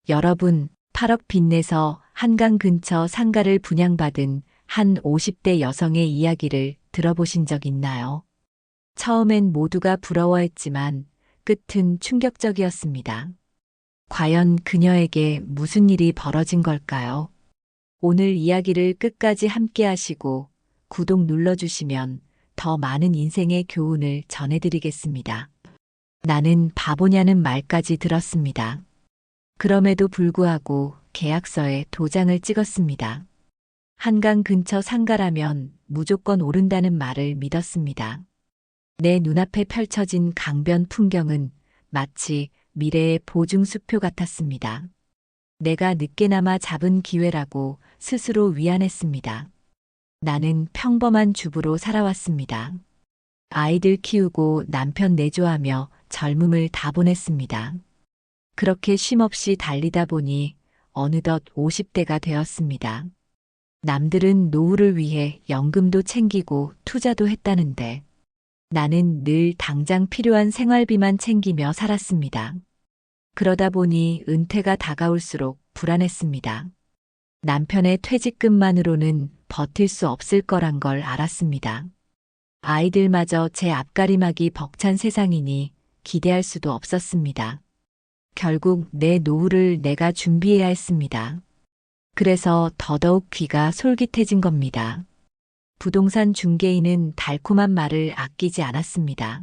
여러분, 8억 빚내서 한강 근처 상가를 분양받은 한 50대 여성의 이야기를 들어보신 적 있나요? 처음엔 모두가 부러워했지만 끝은 충격적이었습니다. 과연 그녀에게 무슨 일이 벌어진 걸까요? 오늘 이야기를 끝까지 함께 하시고 구독 눌러주시면 더 많은 인생의 교훈을 전해드리겠습니다. 나는 바보냐는 말까지 들었습니다. 그럼에도 불구하고 계약서에 도장을 찍었습니다. 한강 근처 상가라면 무조건 오른다는 말을 믿었습니다. 내 눈앞에 펼쳐진 강변 풍경은 마치 미래의 보증수표 같았습니다. 내가 늦게나마 잡은 기회라고 스스로 위안했습니다. 나는 평범한 주부로 살아왔습니다. 아이들 키우고 남편 내조하며 젊음을 다 보냈습니다. 그렇게 쉼없이 달리다 보니 어느덧 50대가 되었습니다. 남들은 노후를 위해 연금도 챙기고 투자도 했다는데 나는 늘 당장 필요한 생활비만 챙기며 살았습니다. 그러다 보니 은퇴가 다가올수록 불안했습니다. 남편의 퇴직금만으로는 버틸 수 없을 거란 걸 알았습니다. 아이들마저 제 앞가림하기 벅찬 세상이니 기대할 수도 없었습니다. 결국 내 노후를 내가 준비해야 했습니다. 그래서 더더욱 귀가 솔깃해진 겁니다. 부동산 중개인은 달콤한 말을 아끼지 않았습니다.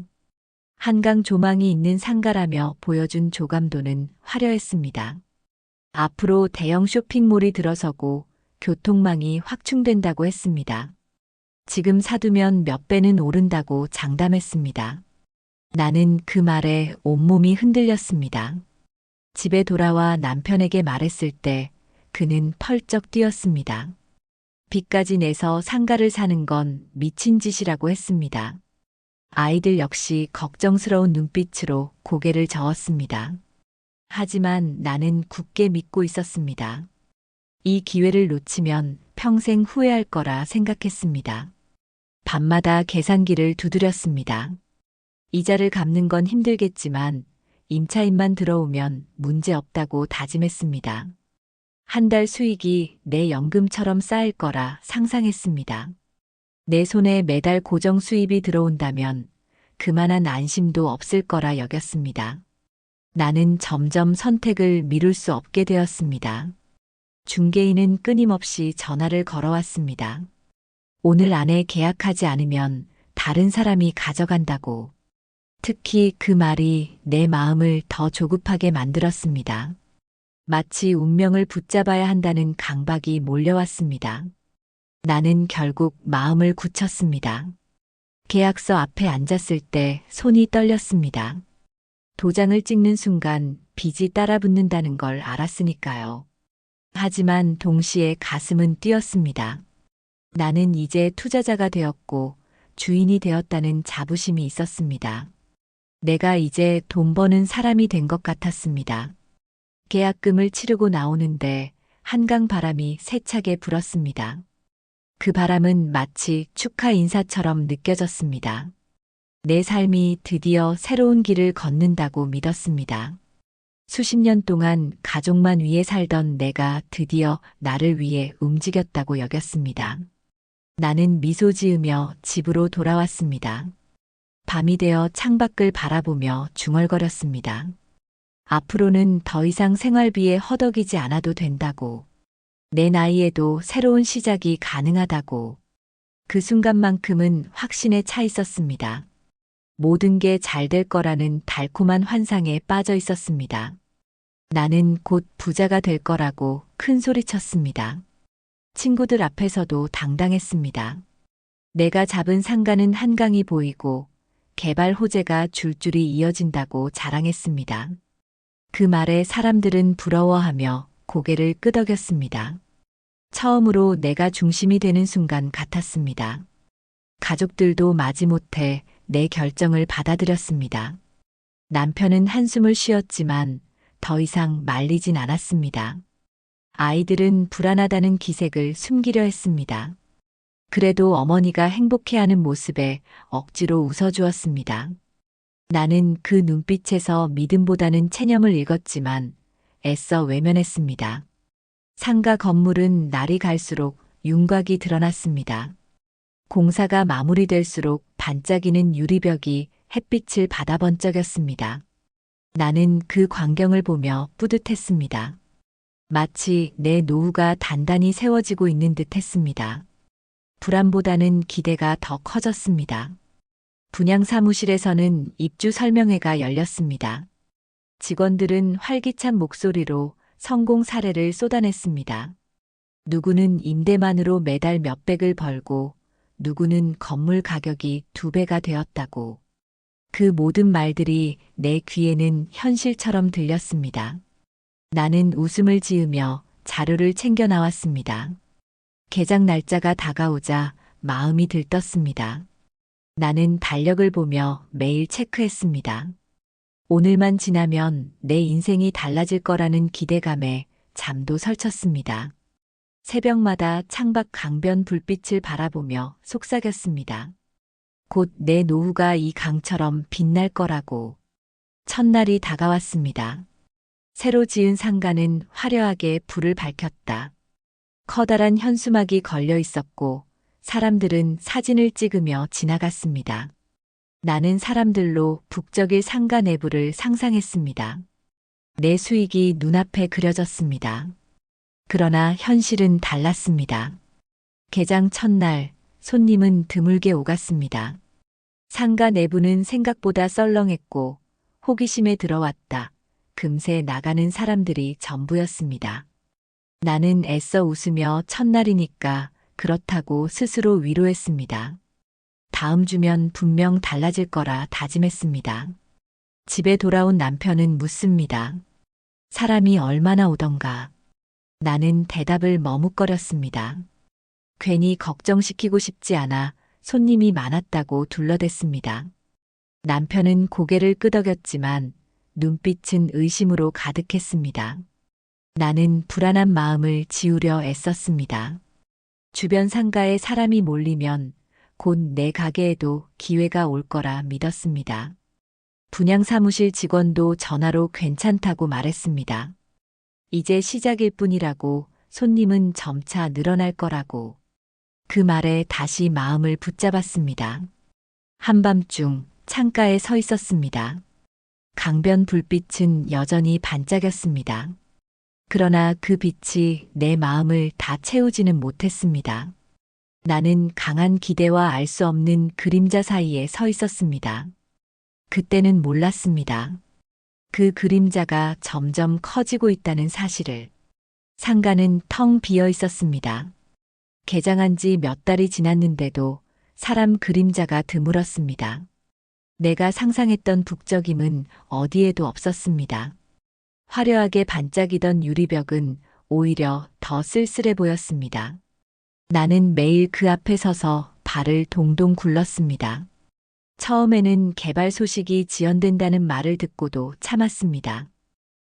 한강 조망이 있는 상가라며 보여준 조감도는 화려했습니다. 앞으로 대형 쇼핑몰이 들어서고 교통망이 확충된다고 했습니다. 지금 사두면 몇 배는 오른다고 장담했습니다. 나는 그 말에 온몸이 흔들렸습니다. 집에 돌아와 남편에게 말했을 때 그는 펄쩍 뛰었습니다. 빚까지 내서 상가를 사는 건 미친 짓이라고 했습니다. 아이들 역시 걱정스러운 눈빛으로 고개를 저었습니다. 하지만 나는 굳게 믿고 있었습니다. 이 기회를 놓치면 평생 후회할 거라 생각했습니다. 밤마다 계산기를 두드렸습니다. 이자를 갚는 건 힘들겠지만 임차인만 들어오면 문제 없다고 다짐했습니다. 한 달 수익이 내 연금처럼 쌓일 거라 상상했습니다. 내 손에 매달 고정 수입이 들어온다면 그만한 안심도 없을 거라 여겼습니다. 나는 점점 선택을 미룰 수 없게 되었습니다. 중개인은 끊임없이 전화를 걸어왔습니다. 오늘 안에 계약하지 않으면 다른 사람이 가져간다고. 특히 그 말이 내 마음을 더 조급하게 만들었습니다. 마치 운명을 붙잡아야 한다는 강박이 몰려왔습니다. 나는 결국 마음을 굳혔습니다. 계약서 앞에 앉았을 때 손이 떨렸습니다. 도장을 찍는 순간 빚이 따라붙는다는 걸 알았으니까요. 하지만 동시에 가슴은 뛰었습니다. 나는 이제 투자자가 되었고 주인이 되었다는 자부심이 있었습니다. 내가 이제 돈 버는 사람이 된 것 같았습니다. 계약금을 치르고 나오는데 한강 바람이 세차게 불었습니다. 그 바람은 마치 축하 인사처럼 느껴졌습니다. 내 삶이 드디어 새로운 길을 걷는다고 믿었습니다. 수십 년 동안 가족만 위해 살던 내가 드디어 나를 위해 움직였다고 여겼습니다. 나는 미소 지으며 집으로 돌아왔습니다. 밤이 되어 창밖을 바라보며 중얼거렸습니다. 앞으로는 더 이상 생활비에 허덕이지 않아도 된다고. 내 나이에도 새로운 시작이 가능하다고. 그 순간만큼은 확신에 차 있었습니다. 모든 게 잘 될 거라는 달콤한 환상에 빠져 있었습니다. 나는 곧 부자가 될 거라고 큰 소리쳤습니다. 친구들 앞에서도 당당했습니다. 내가 잡은 상가는 한강이 보이고 개발 호재가 줄줄이 이어진다고 자랑했습니다. 그 말에 사람들은 부러워하며 고개를 끄덕였습니다. 처음으로 내가 중심이 되는 순간 같았습니다. 가족들도 마지못해 내 결정을 받아들였습니다. 남편은 한숨을 쉬었지만 더 이상 말리진 않았습니다. 아이들은 불안하다는 기색을 숨기려 했습니다. 그래도 어머니가 행복해하는 모습에 억지로 웃어주었습니다. 나는 그 눈빛에서 믿음보다는 체념을 읽었지만 애써 외면했습니다. 상가 건물은 날이 갈수록 윤곽이 드러났습니다. 공사가 마무리될수록 반짝이는 유리벽이 햇빛을 받아 번쩍였습니다. 나는 그 광경을 보며 뿌듯했습니다. 마치 내 노후가 단단히 세워지고 있는 듯 했습니다. 불안보다는 기대가 더 커졌습니다. 분양 사무실에서는 입주 설명회가 열렸습니다. 직원들은 활기찬 목소리로 성공 사례를 쏟아냈습니다. 누구는 임대만으로 매달 몇백을 벌고 누구는 건물 가격이 2배가 되었다고. 그 모든 말들이 내 귀에는 현실처럼 들렸습니다. 나는 웃음을 지으며 자료를 챙겨 나왔습니다. 개장 날짜가 다가오자 마음이 들떴습니다. 나는 달력을 보며 매일 체크했습니다. 오늘만 지나면 내 인생이 달라질 거라는 기대감에 잠도 설쳤습니다. 새벽마다 창밖 강변 불빛을 바라보며 속삭였습니다. 곧 내 노후가 이 강처럼 빛날 거라고. 첫날이 다가왔습니다. 새로 지은 상가는 화려하게 불을 밝혔다. 커다란 현수막이 걸려 있었고 사람들은 사진을 찍으며 지나갔습니다. 나는 사람들로 북적일 상가 내부를 상상했습니다. 내 수익이 눈앞에 그려졌습니다. 그러나 현실은 달랐습니다. 개장 첫날 손님은 드물게 오갔습니다. 상가 내부는 생각보다 썰렁했고 호기심에 들어왔다. 금세 나가는 사람들이 전부였습니다. 나는 애써 웃으며 첫날이니까 그렇다고 스스로 위로했습니다. 다음 주면 분명 달라질 거라 다짐했습니다. 집에 돌아온 남편은 묻습니다. 사람이 얼마나 오던가. 나는 대답을 머뭇거렸습니다. 괜히 걱정시키고 싶지 않아 손님이 많았다고 둘러댔습니다. 남편은 고개를 끄덕였지만 눈빛은 의심으로 가득했습니다. 나는 불안한 마음을 지우려 애썼습니다. 주변 상가에 사람이 몰리면 곧 내 가게에도 기회가 올 거라 믿었습니다. 분양 사무실 직원도 전화로 괜찮다고 말했습니다. 이제 시작일 뿐이라고, 손님은 점차 늘어날 거라고. 그 말에 다시 마음을 붙잡았습니다. 한밤중 창가에 서 있었습니다. 강변 불빛은 여전히 반짝였습니다. 그러나 그 빛이 내 마음을 다 채우지는 못했습니다. 나는 강한 기대와 알 수 없는 그림자 사이에 서 있었습니다. 그때는 몰랐습니다. 그 그림자가 점점 커지고 있다는 사실을. 상가는 텅 비어 있었습니다. 개장한 지 몇 달이 지났는데도 사람 그림자가 드물었습니다. 내가 상상했던 북적임은 어디에도 없었습니다. 화려하게 반짝이던 유리벽은 오히려 더 쓸쓸해 보였습니다. 나는 매일 그 앞에 서서 발을 동동 굴렀습니다. 처음에는 개발 소식이 지연된다는 말을 듣고도 참았습니다.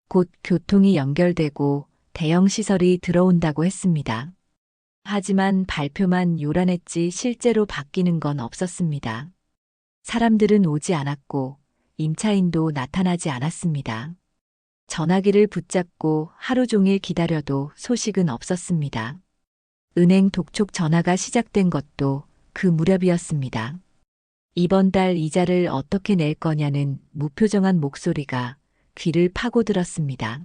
곧 교통이 연결되고 대형 시설이 들어온다고 했습니다. 하지만 발표만 요란했지 실제로 바뀌는 건 없었습니다. 사람들은 오지 않았고 임차인도 나타나지 않았습니다. 전화기를 붙잡고 하루 종일 기다려도 소식은 없었습니다. 은행 독촉 전화가 시작된 것도 그 무렵이었습니다. 이번 달 이자를 어떻게 낼 거냐는 무표정한 목소리가 귀를 파고들었습니다.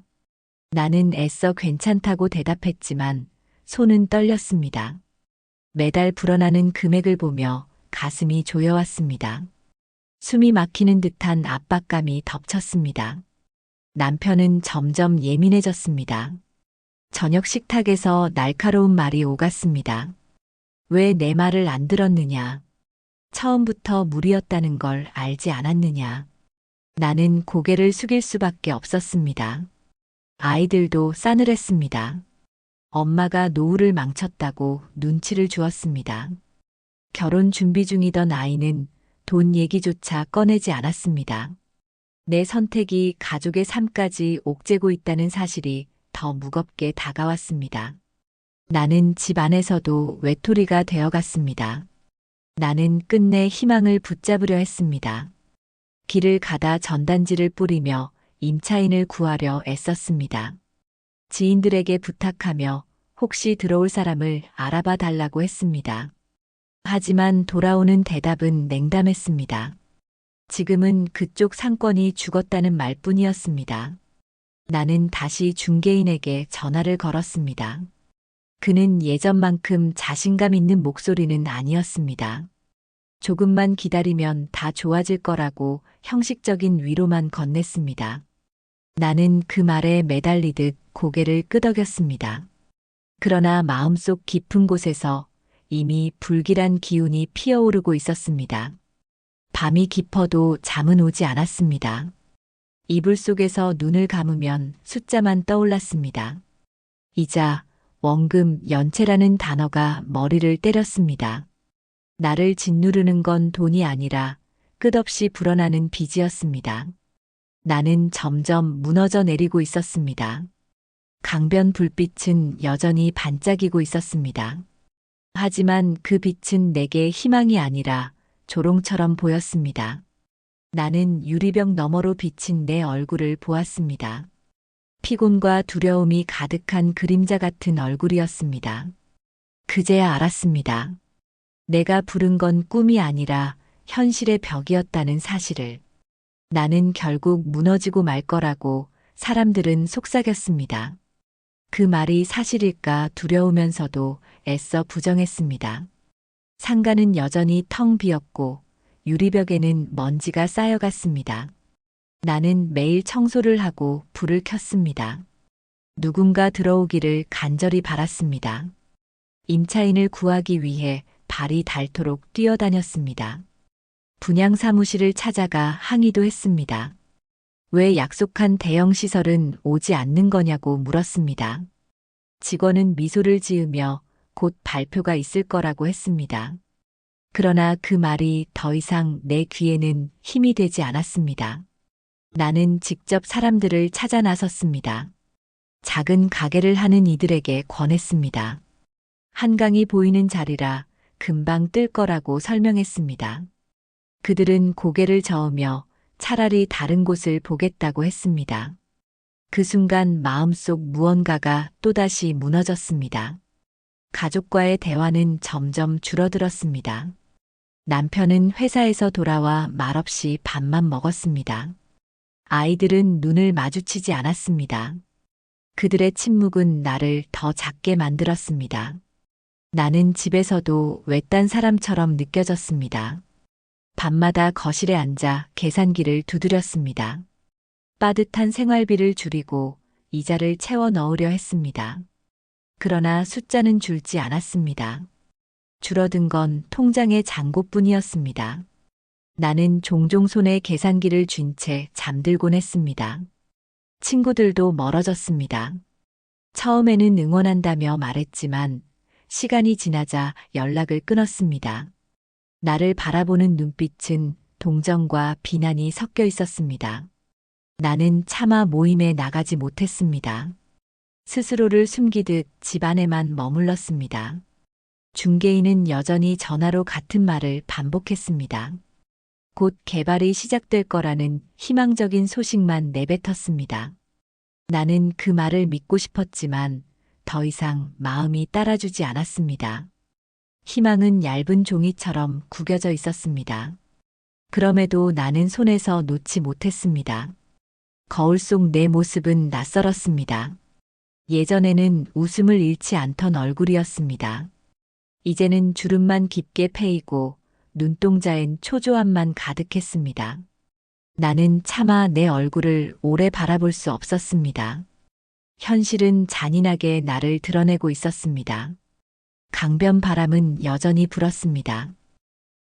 나는 애써 괜찮다고 대답했지만 손은 떨렸습니다. 매달 불어나는 금액을 보며 가슴이 조여왔습니다. 숨이 막히는 듯한 압박감이 덮쳤습니다. 남편은 점점 예민해졌습니다. 저녁 식탁에서 날카로운 말이 오갔습니다. 왜 내 말을 안 들었느냐? 처음부터 무리였다는 걸 알지 않았느냐? 나는 고개를 숙일 수밖에 없었습니다. 아이들도 싸늘했습니다. 엄마가 노후를 망쳤다고 눈치를 주었습니다. 결혼 준비 중이던 아이는 돈 얘기조차 꺼내지 않았습니다. 내 선택이 가족의 삶까지 옥죄고 있다는 사실이 더 무겁게 다가왔습니다. 나는 집 안에서도 외톨이가 되어갔습니다. 나는 끝내 희망을 붙잡으려 했습니다. 길을 가다 전단지를 뿌리며 임차인을 구하려 애썼습니다. 지인들에게 부탁하며 혹시 들어올 사람을 알아봐 달라고 했습니다. 하지만 돌아오는 대답은 냉담했습니다. 지금은 그쪽 상권이 죽었다는 말뿐이었습니다. 나는 다시 중개인에게 전화를 걸었습니다. 그는 예전만큼 자신감 있는 목소리는 아니었습니다. 조금만 기다리면 다 좋아질 거라고 형식적인 위로만 건넸습니다. 나는 그 말에 매달리듯 고개를 끄덕였습니다. 그러나 마음속 깊은 곳에서 이미 불길한 기운이 피어오르고 있었습니다. 밤이 깊어도 잠은 오지 않았습니다. 이불 속에서 눈을 감으면 숫자만 떠올랐습니다. 이자, 원금, 연체라는 단어가 머리를 때렸습니다. 나를 짓누르는 건 돈이 아니라 끝없이 불어나는 빚이었습니다. 나는 점점 무너져 내리고 있었습니다. 강변 불빛은 여전히 반짝이고 있었습니다. 하지만 그 빛은 내게 희망이 아니라 조롱처럼 보였습니다. 나는 유리병 너머로 비친 내 얼굴을 보았습니다. 피곤과 두려움이 가득한 그림자 같은 얼굴이었습니다. 그제야 알았습니다. 내가 부른 건 꿈이 아니라 현실의 벽이었다는 사실을. 나는 결국 무너지고 말 거라고 사람들은 속삭였습니다. 그 말이 사실일까 두려우면서도 애써 부정했습니다. 상가는 여전히 텅 비었고 유리벽에는 먼지가 쌓여갔습니다. 나는 매일 청소를 하고 불을 켰습니다. 누군가 들어오기를 간절히 바랐습니다. 임차인을 구하기 위해 발이 닳도록 뛰어다녔습니다. 분양 사무실을 찾아가 항의도 했습니다. 왜 약속한 대형 시설은 오지 않는 거냐고 물었습니다. 직원은 미소를 지으며 곧 발표가 있을 거라고 했습니다. 그러나 그 말이 더 이상 내 귀에는 힘이 되지 않았습니다. 나는 직접 사람들을 찾아 나섰습니다. 작은 가게를 하는 이들에게 권했습니다. 한강이 보이는 자리라 금방 뜰 거라고 설명했습니다. 그들은 고개를 저으며 차라리 다른 곳을 보겠다고 했습니다. 그 순간 마음속 무언가가 또다시 무너졌습니다. 가족과의 대화는 점점 줄어들었습니다. 남편은 회사에서 돌아와 말없이 밥만 먹었습니다. 아이들은 눈을 마주치지 않았습니다. 그들의 침묵은 나를 더 작게 만들었습니다. 나는 집에서도 외딴 사람처럼 느껴졌습니다. 밤마다 거실에 앉아 계산기를 두드렸습니다. 빠듯한 생활비를 줄이고 이자를 채워 넣으려 했습니다. 그러나 숫자는 줄지 않았습니다. 줄어든 건 통장의 잔고뿐이었습니다. 나는 종종 손에 계산기를 쥔 채 잠들곤 했습니다. 친구들도 멀어졌습니다. 처음에는 응원한다며 말했지만 시간이 지나자 연락을 끊었습니다. 나를 바라보는 눈빛은 동정과 비난이 섞여 있었습니다. 나는 차마 모임에 나가지 못했습니다. 스스로를 숨기듯 집 안에만 머물렀습니다. 중개인은 여전히 전화로 같은 말을 반복했습니다. 곧 개발이 시작될 거라는 희망적인 소식만 내뱉었습니다. 나는 그 말을 믿고 싶었지만 더 이상 마음이 따라주지 않았습니다. 희망은 얇은 종이처럼 구겨져 있었습니다. 그럼에도 나는 손에서 놓지 못했습니다. 거울 속 내 모습은 낯설었습니다. 예전에는 웃음을 잃지 않던 얼굴이었습니다. 이제는 주름만 깊게 패이고 눈동자엔 초조함만 가득했습니다. 나는 차마 내 얼굴을 오래 바라볼 수 없었습니다. 현실은 잔인하게 나를 드러내고 있었습니다. 강변 바람은 여전히 불었습니다.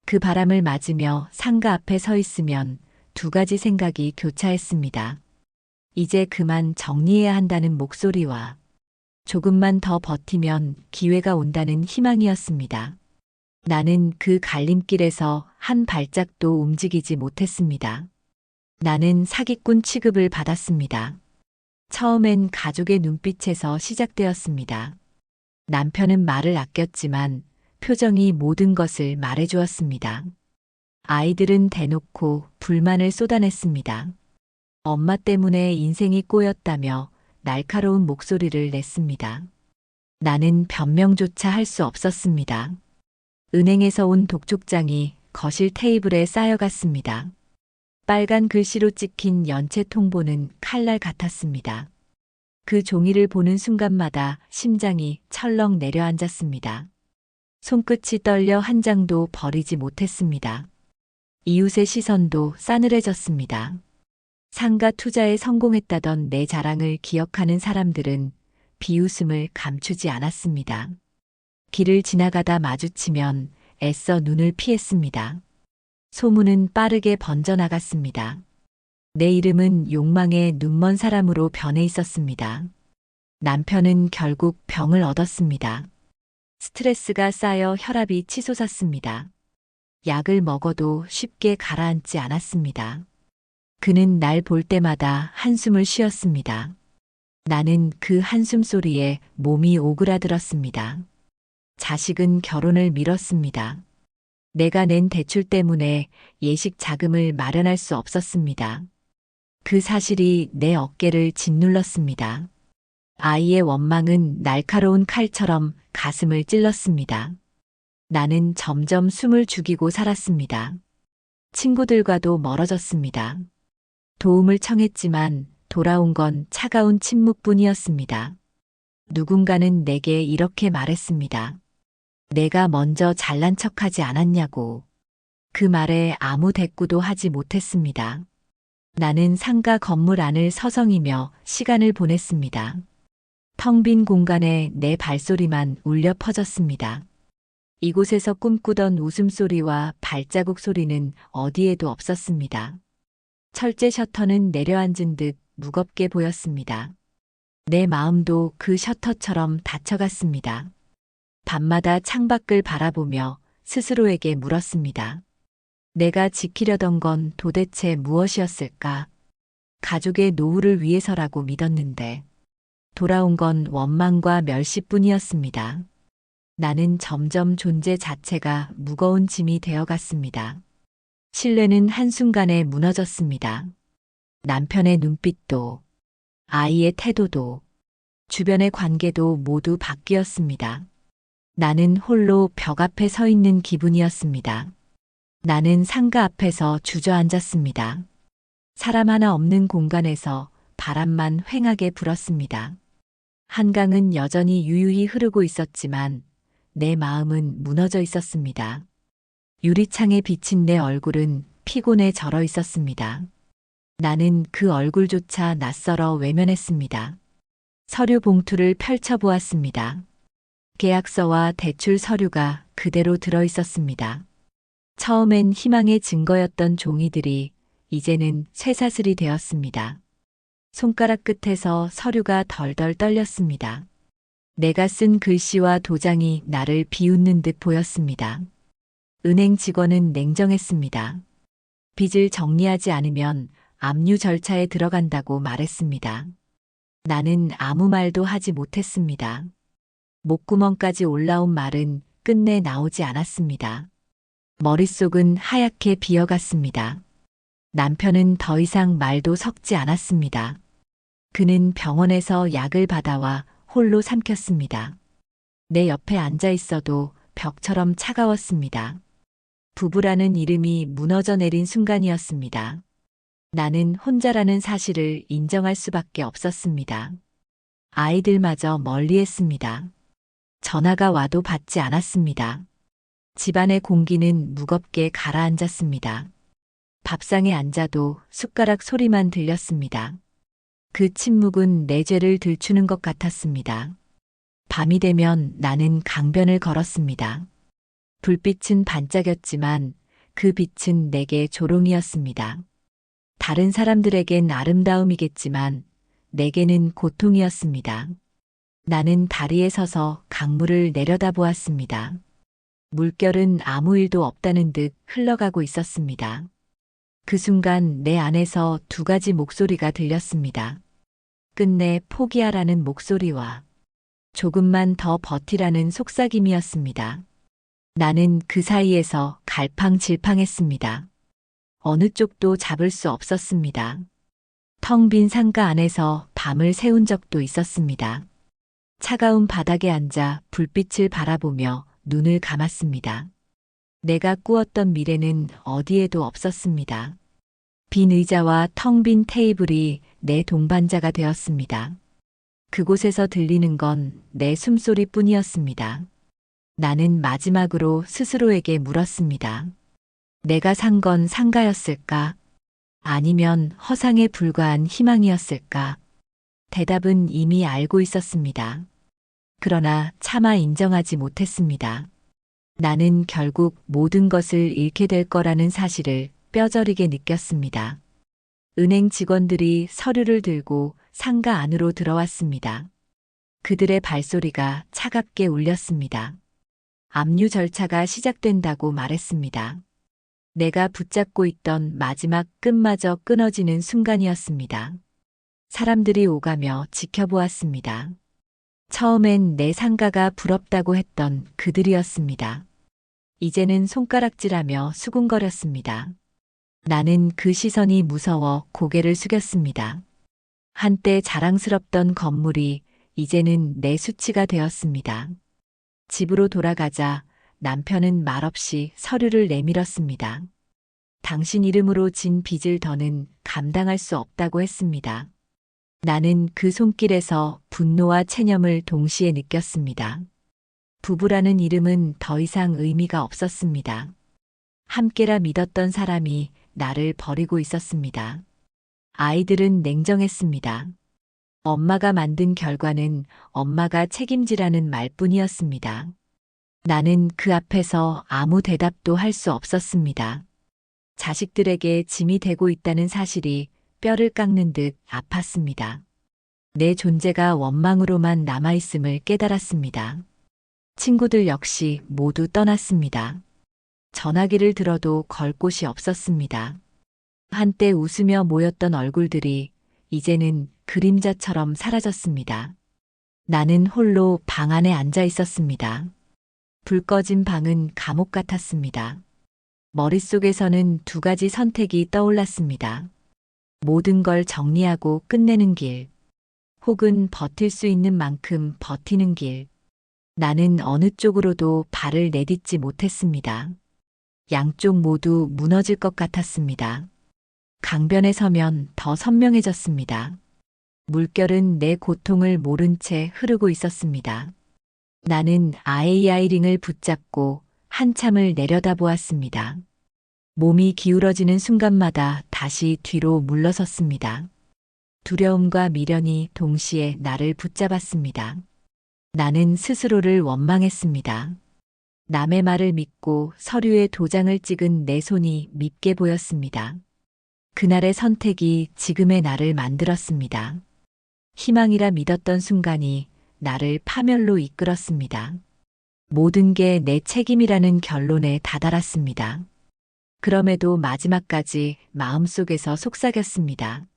그 바람을 맞으며 상가 앞에 서 있으면 두 가지 생각이 교차했습니다. 이제 그만 정리해야 한다는 목소리와 조금만 더 버티면 기회가 온다는 희망이었습니다. 나는 그 갈림길에서 한 발짝도 움직이지 못했습니다. 나는 사기꾼 취급을 받았습니다. 처음엔 가족의 눈빛에서 시작되었습니다. 남편은 말을 아꼈지만 표정이 모든 것을 말해주었습니다. 아이들은 대놓고 불만을 쏟아냈습니다. 엄마 때문에 인생이 꼬였다며 날카로운 목소리를 냈습니다. 나는 변명조차 할 수 없었습니다. 은행에서 온 독촉장이 거실 테이블에 쌓여갔습니다. 빨간 글씨로 찍힌 연체 통보는 칼날 같았습니다. 그 종이를 보는 순간마다 심장이 철렁 내려앉았습니다. 손끝이 떨려 한 장도 버리지 못했습니다. 이웃의 시선도 싸늘해졌습니다. 상가 투자에 성공했다던 내 자랑을 기억하는 사람들은 비웃음을 감추지 않았습니다. 길을 지나가다 마주치면 애써 눈을 피했습니다. 소문은 빠르게 번져나갔습니다. 내 이름은 욕망의 눈먼 사람으로 변해 있었습니다. 남편은 결국 병을 얻었습니다. 스트레스가 쌓여 혈압이 치솟았습니다. 약을 먹어도 쉽게 가라앉지 않았습니다. 그는 날 볼 때마다 한숨을 쉬었습니다. 나는 그 한숨 소리에 몸이 오그라들었습니다. 자식은 결혼을 미뤘습니다. 내가 낸 대출 때문에 예식 자금을 마련할 수 없었습니다. 그 사실이 내 어깨를 짓눌렀습니다. 아이의 원망은 날카로운 칼처럼 가슴을 찔렀습니다. 나는 점점 숨을 죽이고 살았습니다. 친구들과도 멀어졌습니다. 도움을 청했지만 돌아온 건 차가운 침묵뿐이었습니다. 누군가는 내게 이렇게 말했습니다. 내가 먼저 잘난 척하지 않았냐고. 그 말에 아무 대꾸도 하지 못했습니다. 나는 상가 건물 안을 서성이며 시간을 보냈습니다. 텅 빈 공간에 내 발소리만 울려 퍼졌습니다. 이곳에서 꿈꾸던 웃음소리와 발자국 소리는 어디에도 없었습니다. 철제 셔터는 내려앉은 듯 무겁게 보였습니다. 내 마음도 그 셔터처럼 닫혀갔습니다. 밤마다 창밖을 바라보며 스스로에게 물었습니다. 내가 지키려던 건 도대체 무엇이었을까? 가족의 노후를 위해서라고 믿었는데 돌아온 건 원망과 멸시뿐이었습니다. 나는 점점 존재 자체가 무거운 짐이 되어갔습니다. 신뢰는 한순간에 무너졌습니다. 남편의 눈빛도, 아이의 태도도, 주변의 관계도 모두 바뀌었습니다. 나는 홀로 벽 앞에 서 있는 기분이었습니다. 나는 상가 앞에서 주저앉았습니다. 사람 하나 없는 공간에서 바람만 휑하게 불었습니다. 한강은 여전히 유유히 흐르고 있었지만 내 마음은 무너져 있었습니다. 유리창에 비친 내 얼굴은 피곤해 절어 있었습니다. 나는 그 얼굴조차 낯설어 외면했습니다. 서류 봉투를 펼쳐보았습니다. 계약서와 대출 서류가 그대로 들어 있었습니다. 처음엔 희망의 증거였던 종이들이 이제는 쇠사슬이 되었습니다. 손가락 끝에서 서류가 덜덜 떨렸습니다. 내가 쓴 글씨와 도장이 나를 비웃는 듯 보였습니다. 은행 직원은 냉정했습니다. 빚을 정리하지 않으면 압류 절차에 들어간다고 말했습니다. 나는 아무 말도 하지 못했습니다. 목구멍까지 올라온 말은 끝내 나오지 않았습니다. 머릿속은 하얗게 비어갔습니다. 남편은 더 이상 말도 섞지 않았습니다. 그는 병원에서 약을 받아와 홀로 삼켰습니다. 내 옆에 앉아 있어도 벽처럼 차가웠습니다. 부부라는 이름이 무너져 내린 순간이었습니다. 나는 혼자라는 사실을 인정할 수밖에 없었습니다. 아이들마저 멀리했습니다. 전화가 와도 받지 않았습니다. 집안의 공기는 무겁게 가라앉았습니다. 밥상에 앉아도 숟가락 소리만 들렸습니다. 그 침묵은 내 죄를 들추는 것 같았습니다. 밤이 되면 나는 강변을 걸었습니다. 불빛은 반짝였지만 그 빛은 내게 조롱이었습니다. 다른 사람들에겐 아름다움이겠지만 내게는 고통이었습니다. 나는 다리에 서서 강물을 내려다보았습니다. 물결은 아무 일도 없다는 듯 흘러가고 있었습니다. 그 순간 내 안에서 두 가지 목소리가 들렸습니다. 끝내 포기하라는 목소리와 조금만 더 버티라는 속삭임이었습니다. 나는 그 사이에서 갈팡질팡했습니다. 어느 쪽도 잡을 수 없었습니다. 텅 빈 상가 안에서 밤을 새운 적도 있었습니다. 차가운 바닥에 앉아 불빛을 바라보며 눈을 감았습니다. 내가 꾸었던 미래는 어디에도 없었습니다. 빈 의자와 텅 빈 테이블이 내 동반자가 되었습니다. 그곳에서 들리는 건 내 숨소리뿐이었습니다. 나는 마지막으로 스스로에게 물었습니다. 내가 산 건 상가였을까? 아니면 허상에 불과한 희망이었을까? 대답은 이미 알고 있었습니다. 그러나 차마 인정하지 못했습니다. 나는 결국 모든 것을 잃게 될 거라는 사실을 뼈저리게 느꼈습니다. 은행 직원들이 서류를 들고 상가 안으로 들어왔습니다. 그들의 발소리가 차갑게 울렸습니다. 압류 절차가 시작된다고 말했습니다. 내가 붙잡고 있던 마지막 끈마저 끊어지는 순간이었습니다. 사람들이 오가며 지켜보았습니다. 처음엔 내 상가가 부럽다고 했던 그들이었습니다. 이제는 손가락질하며 수군거렸습니다. 나는 그 시선이 무서워 고개를 숙였습니다. 한때 자랑스럽던 건물이 이제는 내 수치가 되었습니다. 집으로 돌아가자 남편은 말없이 서류를 내밀었습니다. 당신 이름으로 진 빚을 더는 감당할 수 없다고 했습니다. 나는 그 손길에서 분노와 체념을 동시에 느꼈습니다. 부부라는 이름은 더 이상 의미가 없었습니다. 함께라 믿었던 사람이 나를 버리고 있었습니다. 아이들은 냉정했습니다. 엄마가 만든 결과는 엄마가 책임지라는 말뿐이었습니다. 나는 그 앞에서 아무 대답도 할 수 없었습니다. 자식들에게 짐이 되고 있다는 사실이 뼈를 깎는 듯 아팠습니다. 내 존재가 원망으로만 남아있음을 깨달았습니다. 친구들 역시 모두 떠났습니다. 전화기를 들어도 걸 곳이 없었습니다. 한때 웃으며 모였던 얼굴들이 이제는 그림자처럼 사라졌습니다. 나는 홀로 방 안에 앉아 있었습니다. 불 꺼진 방은 감옥 같았습니다. 머릿속에서는 두 가지 선택이 떠올랐습니다. 모든 걸 정리하고 끝내는 길, 혹은 버틸 수 있는 만큼 버티는 길. 나는 어느 쪽으로도 발을 내딛지 못했습니다. 양쪽 모두 무너질 것 같았습니다. 강변에 서면 더 선명해졌습니다. 물결은 내 고통을 모른 채 흐르고 있었습니다. 나는 아이아이링을 붙잡고 한참을 내려다보았습니다. 몸이 기울어지는 순간마다 다시 뒤로 물러섰습니다. 두려움과 미련이 동시에 나를 붙잡았습니다. 나는 스스로를 원망했습니다. 남의 말을 믿고 서류에 도장을 찍은 내 손이 밉게 보였습니다. 그날의 선택이 지금의 나를 만들었습니다. 희망이라 믿었던 순간이 나를 파멸로 이끌었습니다. 모든 게 내 책임이라는 결론에 다다랐습니다. 그럼에도 마지막까지 마음속에서 속삭였습니다.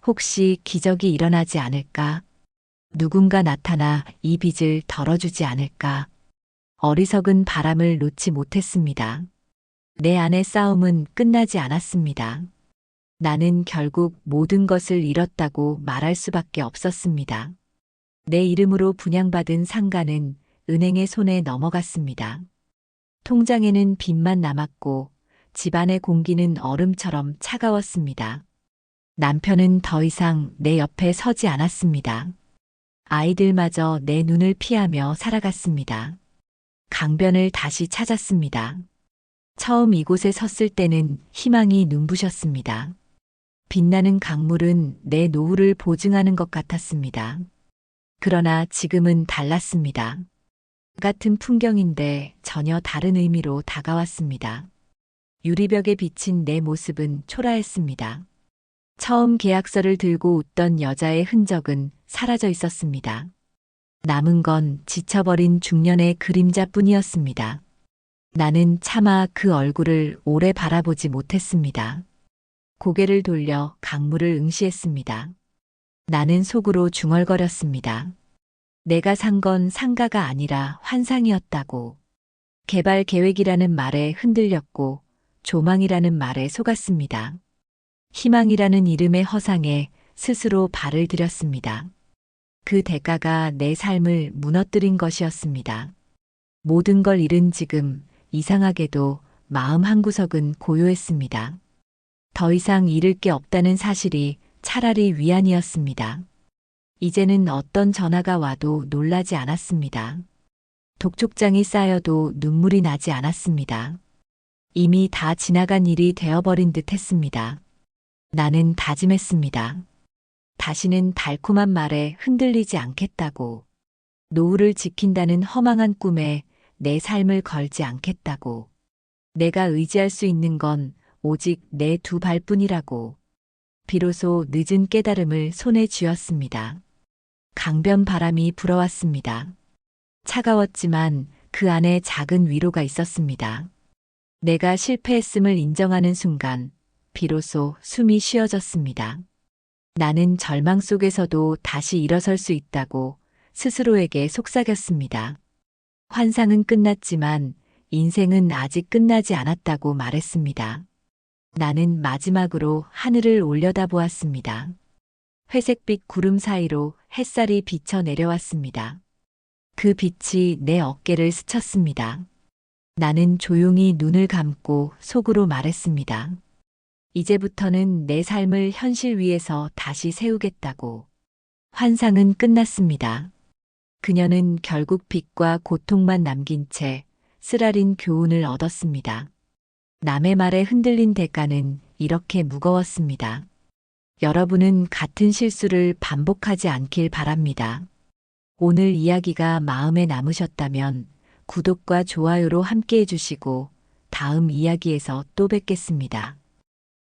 혹시 기적이 일어나지 않을까? 누군가 나타나 이 빚을 덜어주지 않을까? 어리석은 바람을 놓지 못했습니다. 내 안의 싸움은 끝나지 않았습니다. 나는 결국 모든 것을 잃었다고 말할 수밖에 없었습니다. 내 이름으로 분양받은 상가는 은행의 손에 넘어갔습니다. 통장에는 빚만 남았고 집안의 공기는 얼음처럼 차가웠습니다. 남편은 더 이상 내 옆에 서지 않았습니다. 아이들마저 내 눈을 피하며 살아갔습니다. 강변을 다시 찾았습니다. 처음 이곳에 섰을 때는 희망이 눈부셨습니다. 빛나는 강물은 내 노후를 보증하는 것 같았습니다. 그러나 지금은 달랐습니다. 같은 풍경인데 전혀 다른 의미로 다가왔습니다. 유리벽에 비친 내 모습은 초라했습니다. 처음 계약서를 들고 웃던 여자의 흔적은 사라져 있었습니다. 남은 건 지쳐버린 중년의 그림자뿐이었습니다. 나는 차마 그 얼굴을 오래 바라보지 못했습니다. 고개를 돌려 강물을 응시했습니다. 나는 속으로 중얼거렸습니다. 내가 산 건 상가가 아니라 환상이었다고. 개발 계획이라는 말에 흔들렸고 조망이라는 말에 속았습니다. 희망이라는 이름의 허상에 스스로 발을 들였습니다. 그 대가가 내 삶을 무너뜨린 것이었습니다. 모든 걸 잃은 지금 이상하게도 마음 한구석은 고요했습니다. 더 이상 잃을 게 없다는 사실이 차라리 위안이었습니다. 이제는 어떤 전화가 와도 놀라지 않았습니다. 독촉장이 쌓여도 눈물이 나지 않았습니다. 이미 다 지나간 일이 되어버린 듯 했습니다. 나는 다짐했습니다. 다시는 달콤한 말에 흔들리지 않겠다고. 노후를 지킨다는 허망한 꿈에 내 삶을 걸지 않겠다고. 내가 의지할 수 있는 건 오직 내 두 발뿐이라고. 비로소 늦은 깨달음을 손에 쥐었습니다. 강변 바람이 불어왔습니다. 차가웠지만 그 안에 작은 위로가 있었습니다. 내가 실패했음을 인정하는 순간 비로소 숨이 쉬어졌습니다. 나는 절망 속에서도 다시 일어설 수 있다고 스스로에게 속삭였습니다. 환상은 끝났지만 인생은 아직 끝나지 않았다고 말했습니다. 나는 마지막으로 하늘을 올려다보았습니다. 회색빛 구름 사이로 햇살이 비쳐 내려왔습니다. 그 빛이 내 어깨를 스쳤습니다. 나는 조용히 눈을 감고 속으로 말했습니다. 이제부터는 내 삶을 현실 위에서 다시 세우겠다고. 환상은 끝났습니다. 그녀는 결국 빛과 고통만 남긴 채 쓰라린 교훈을 얻었습니다. 남의 말에 흔들린 대가는 이렇게 무거웠습니다. 여러분은 같은 실수를 반복하지 않길 바랍니다. 오늘 이야기가 마음에 남으셨다면 구독과 좋아요로 함께 해주시고 다음 이야기에서 또 뵙겠습니다.